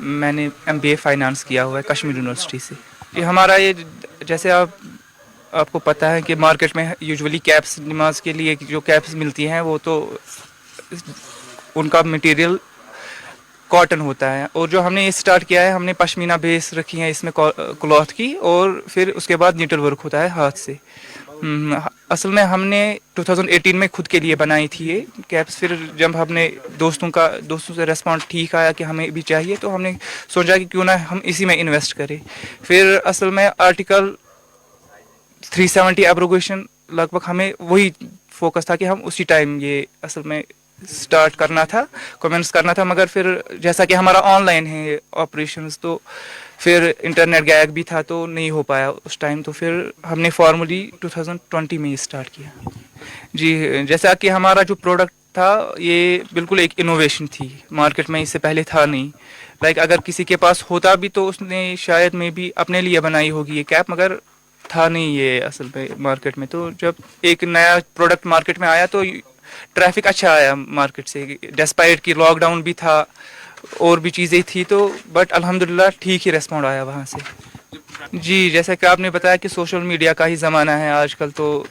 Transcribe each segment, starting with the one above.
میں نے MBA finance کیا ہوا ہے کشمیر یونیورسٹی سے. یہ ہمارا یہ جیسے آپ کو پتہ ہے کہ مارکیٹ میں یوزولی کیپس نماز کے لیے جو کیپس ملتی ہیں وہ تو ان کا مٹیریل کاٹن ہوتا ہے, اور جو ہم نے یہ اسٹارٹ کیا ہے ہم نے پشمینہ بیس رکھی ہیں اس میں کلاتھ کی, اور پھر اس کے بعد نیٹل ورک ہوتا ہے ہاتھ سے. اصل میں ہم نے 2018 میں خود کے لیے بنائی تھی یہ کیپس. پھر جب ہم نے دوستوں سے ریسپانس ٹھیک آیا کہ ہمیں بھی چاہیے, تو ہم نے سوچا کہ کیوں نہ ہم اسی میں انویسٹ کریں. پھر اصل میں آرٹیکل 370 ایبروگیشن لگ بھگ ہمیں وہی فوکس تھا کہ ہم اسی ٹائم یہ اصل میں اسٹارٹ کرنا تھا, کمنٹس کرنا تھا. مگر پھر جیسا کہ ہمارا آن لائن ہے آپریشنز, تو پھر انٹرنیٹ گیگ بھی تھا تو نہیں ہو پایا اس ٹائم. تو پھر ہم نے فارملی 2020 میں اسٹارٹ کیا. جی, جیسا کہ ہمارا جو پروڈکٹ تھا یہ بالکل ایک انوویشن تھی, مارکیٹ میں اس سے پہلے تھا نہیں. لائک اگر کسی کے پاس ہوتا بھی تو اس نے شاید میں بھی اپنے لیے بنائی ہوگی یہ کیپ, مگر تھا نہیں یہ اصل میں مارکیٹ میں. تو جب ایک نیا پروڈکٹ مارکیٹ میں آیا تو ٹریفک اچھا آیا مارکیٹ سے, ڈسپائٹ کی لاک ڈاؤن بھی تھا اور بھی چیزیں تھی, تو بٹ الحمدللہ ٹھیک ہی ریسپونڈ آیا وہاں سے. جی, جیسا کہ آپ نے بتایا کہ سوشل میڈیا کا ہی زمانہ ہے آج کل, تو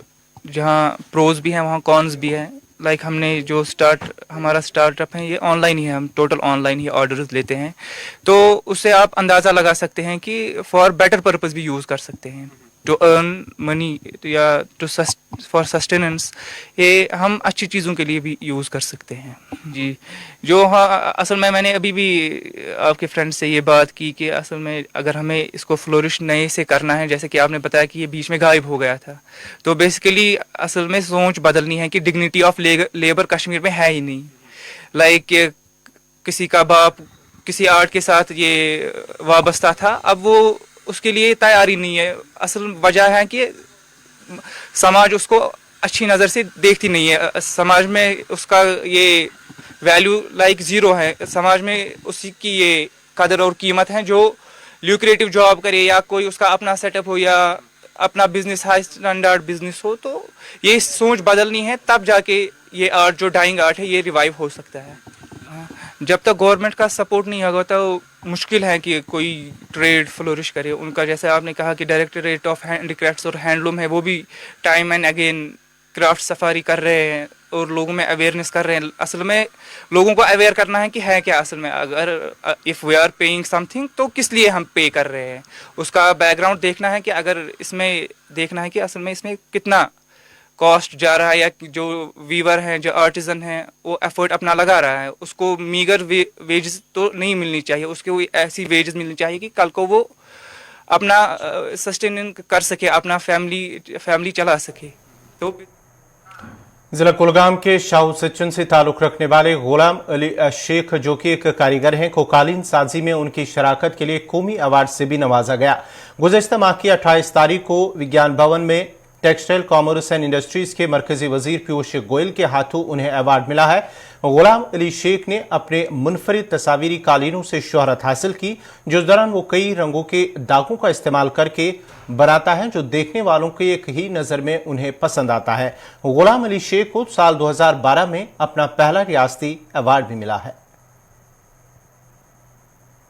جہاں پروز بھی ہیں وہاں کونز بھی ہیں. لائک ہم نے جو ہمارا اسٹارٹ اپ ہے یہ آن لائن ہی ہے, ہم total on line he orders لیتے ہیں. تو اس سے آپ اندازہ لگا سکتے ہیں کہ فار بیٹر پرپز بھی یوز کر سکتے ہیں, ٹو ارن منی یا فار سسٹیننس. یہ ہم اچھی چیزوں کے لیے بھی یوز کر سکتے ہیں. جی, جو اصل میں نے ابھی بھی آپ کے فرینڈ سے یہ بات کی کہ اصل میں اگر ہمیں اس کو فلورش نئے سے کرنا ہے, جیسے کہ آپ نے بتایا کہ یہ بیچ میں غائب ہو گیا تھا, تو بیسیکلی اصل میں سوچ بدلنی ہے کہ ڈگنیٹی آف لیبر کشمیر میں ہے ہی نہیں. لائک کسی کا باپ کسی آرٹ کے ساتھ یہ وابستہ تھا, اب وہ اس کے لیے تیاری نہیں ہے. اصل وجہ ہے کہ سماج اس کو اچھی نظر سے دیکھتی نہیں ہے, سماج میں اس کا یہ ویلیو لائک زیرو ہے. سماج میں اسی کی یہ قدر اور قیمت ہے جو لیوکریٹو جاب کرے یا کوئی اس کا اپنا سیٹ اپ ہو یا اپنا بزنس ہائی اسٹینڈرڈ بزنس ہو. تو یہ سوچ بدلنی ہے, تب جا کے یہ آرٹ جو ڈائنگ آرٹ ہے یہ ریوائیو ہو سکتا ہے. جب تک گورنمنٹ کا سپورٹ نہیں ہوگا تو مشکل ہے کہ کوئی ٹریڈ فلورش کرے. ان کا جیسے آپ نے کہا کہ ڈائریکٹوریٹ آف ہینڈی کرافٹس اور ہینڈلوم ہے, وہ بھی time and again craft safari کر رہے ہیں اور لوگوں میں اویئرنیس کر رہے ہیں. اصل میں لوگوں کو اویئر کرنا ہے کہ ہے کیا اصل میں, اگر if we are paying something تو کس لیے ہم پے کر رہے ہیں. اس کا بیک گراؤنڈ دیکھنا ہے کہ اگر اس میں دیکھنا ہے کہ اصل میں اس میں کتنا کاسٹ جا رہا ہے, یا جو ویور ہیں جو آرٹیزن ہیں وہ ایفرٹ اپنا لگا رہا ہے, اس کو میگر ویجز تو نہیں ملنی چاہیے. اس کو ایسی ویجز ملنی چاہیے کہ کل کو وہ اپنا سسٹین کر سکے, اپنا فیملی چلا سکے. تو ضلع کلگام کے شاہو سچن سے تعلق رکھنے والے غلام علی شیخ, جو کہ ایک کاریگر ہیں, کو قالین سازی میں ان کی شراکت کے لیے قومی ایوارڈ سے بھی نوازا گیا. گزشتہ ماہ کی 28 تاریخ کو وگیان بھون میں ٹیکسٹائل کامرس اینڈ انڈسٹریز کے مرکزی وزیر پیوش گوئل کے ہاتھوں انہیں ایوارڈ ملا ہے. غلام علی شیخ نے اپنے منفرد تصاویری قالینوں سے شہرت حاصل کی, جس دوران وہ کئی رنگوں کے داغوں کا استعمال کر کے بناتا ہے, جو دیکھنے والوں کے ایک ہی نظر میں انہیں پسند آتا ہے. غلام علی شیخ کو سال 2012 میں اپنا پہلا ریاستی ایوارڈ بھی ملا ہے.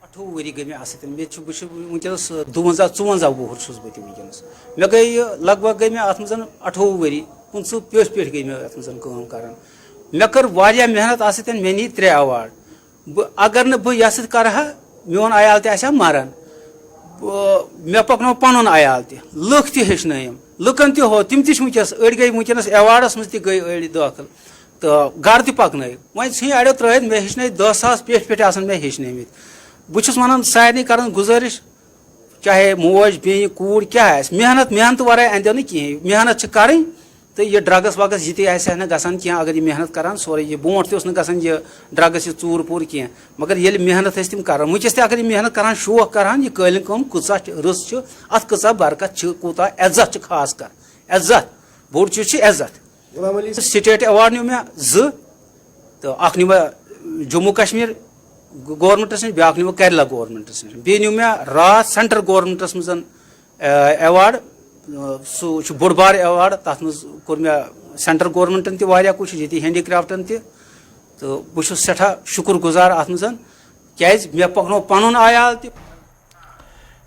28 ؤری گٔے مےٚ اَتھ سۭتۍ بہٕ چھُس وٕنکٮ۪نس 52-54 وُہُر چھُس بہٕ تہِ وٕنکٮ۪نس. مےٚ گٔے لگ بگ گٔے مےٚ اَتھ منٛز 28 ؤری 15 پٮ۪ٹھ گٔے مےٚ اَتھ منٛز کٲم کران. مےٚ کٔر واریاہ محنت اَتھ سۭتۍ, مےٚ نی 3 ایوارڈ. اگر نہٕ بہٕ یَتھ سۭتۍ کرٕ ہا میون عیال تہِ آسہِ ہا مران. مےٚ پکنو پنُن عیال تہِ, لُکھ تہِ ہیٚچھنٲیِم, لُکن تہِ ہو تِم تہِ چھِ وٕنکٮ۪س أڑۍ گٔے وٕنکٮ۪نس ایوارڈس منٛز تہِ گٔے أڑۍ دٲخل تہٕ گرٕ تہِ پکنٲیِکھ. وۄنۍ ژھٕنۍ اڑیو ترٲیِتھ, مےٚ ہیٚچھنٲے 10 ساس پٮ۪ٹھ آسان مےٚ ہیٚچھنٲیمٕتۍ. بہٕ چھُس ونان سارنٕے کران گُزٲرِش, چاہے موج بیٚنہِ کوٗر کیٛاہ آسہِ, محنت ورٲے اندیو نہٕ کِہینۍ. محنت چھِ کرٕنۍ تہٕ یہِ ڈرگس وگس یہِ تہِ آسہِ ہا نہٕ گژھان کینٛہہ اگر یہِ محنت کران سورُے. یہِ برونٛٹھ تہِ اوس نہٕ گژھان یہِ ڈرگس یہِ ژوٗر پوٗر کینٛہہ, مگر ییٚلہِ محنت ٲسۍ تِم کران. وٕنکیٚس تہِ اگر یہِ محنت کران شوق کران, یہِ قٲلیٖن کٲم کۭژاہ رٕژ چھِ, اتھ کۭژاہ برکت چھِ, کوٗتاہ عزت چھِ, خاص کر عزت, بوٚڑ چیٖز چھُ عزت. سٹیٹ ایوارڈ نیوٗ مےٚ 2 تہٕ اکھ نیوٗ مےٚ جموں کشمیٖر گورمنٹس نِش, بیاکھ نیوٗ مےٚ کیرلا گورمنٹس نِش. بیٚیہِ نیوٗ مےٚ راتھ سینٹرل گورمنٹس منٛز ایوارڈ, سُہ چھُ بوٚڑ بار ایوارڈ. تتھ منٛز کوٚر مےٚ سینٹرل گورمنٹن تہِ واریاہ کوٗشش, ییٚتہِ ہینڈی کرافٹن تہِ. تہٕ بہٕ چھُس سٮ۪ٹھاہ شُکر گُزار اتھ منٛز کیٛازِ مےٚ پکنو پنُن عیال تہِ.